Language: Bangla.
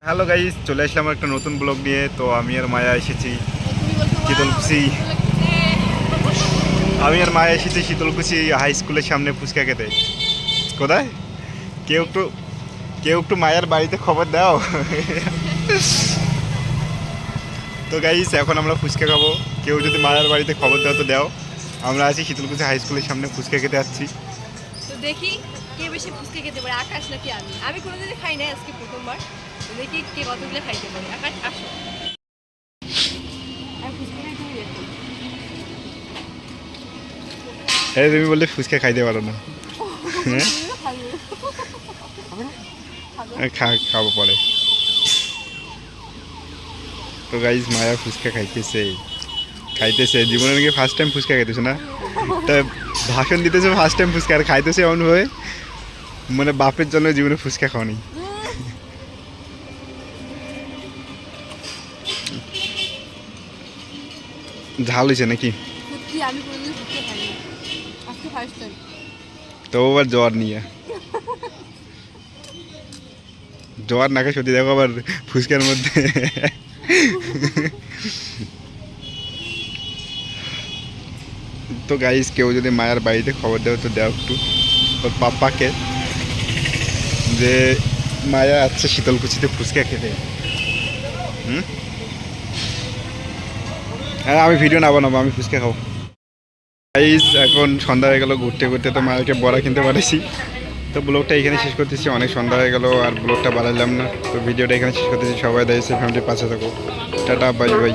হ্যালো গাইস, চলে আসলাম একটা নতুন ব্লগ নিয়ে। তো আমি আর মায়া এসেছি শীতলকুচি। শীতলকুচি হাই স্কুলের সামনে ফুচকা খেতে। কোথায়? কেউ একটু মায়ের বাড়িতে খবর দাও। তো গাইস, এখন আমরা ফুচকা খাবো। কেউ যদি মায়ের বাড়িতে খবর দাও তো দাও। আমরা আছি শীতলকুচি হাই স্কুলের সামনে, ফুচকা খেতে যাচ্ছি। তো দেখি কে বেশি ফুচকা খেতে পারে, আকাশ নাকি আমি। আমি কোনোদিনই খাই নাই, আজকে প্রথমবার। তো দেখি কে কতগুলো খাইতে পারে। আকাশ আসো, আমি ফুচকা খাই, তুমি দেখো। হ্যাঁ, তুমি বললে ফুচকা খাইতে পারো না। হ্যাঁ, তুমিও খাবে। খাবো পরে। তো গাইস, মায়া ফুচকা খাইতেছে জীবনে নাকি ফার্স্ট টাইম ফুচকা খাইতেছে না। তা ভাষণ দিতেছে ফার্স্ট টাইম ফুচকা, আর খাইতেছে এমনভাবে মানে বাপের জন্য জীবনে ফুচকা খাওয়ানি। ঝাল হয়েছে নাকি? সত্যি আমি কোনোদিন ফুচকা খাই না, আজকে ফার্স্ট টাইম। তো আবার জ্বর নিয়ে জ্বর নাকে সত্যি, দেখো আবার ফুচকার মধ্যে। তো গাইস, কেউ যদি মায়ের বাড়িতে খবর দেও তো দাও একটু ওর পাপ্পাকে, যে মায়া আছে শীতলকুচিতে ফুচকা খেতে। হ্যাঁ, আমি ভিডিও না বানাবো, আমি ফুচকা খাবো। গাইস, এখন সন্ধ্যা হয়ে গেল, ঘুরতে ঘুরতে তো মায়াকে বড়া কিনতে পারেছি। তো ব্লগটা এখানে শেষ করতেছি, অনেক সন্ধ্যা হয়ে গেল আর ব্লগটা বাড়াইলাম না। তো ভিডিওটা এখানে শেষ করতেছি। সবাই দেখেছে, ফ্যামিলির পাশে থাকো। Tata, bye bye.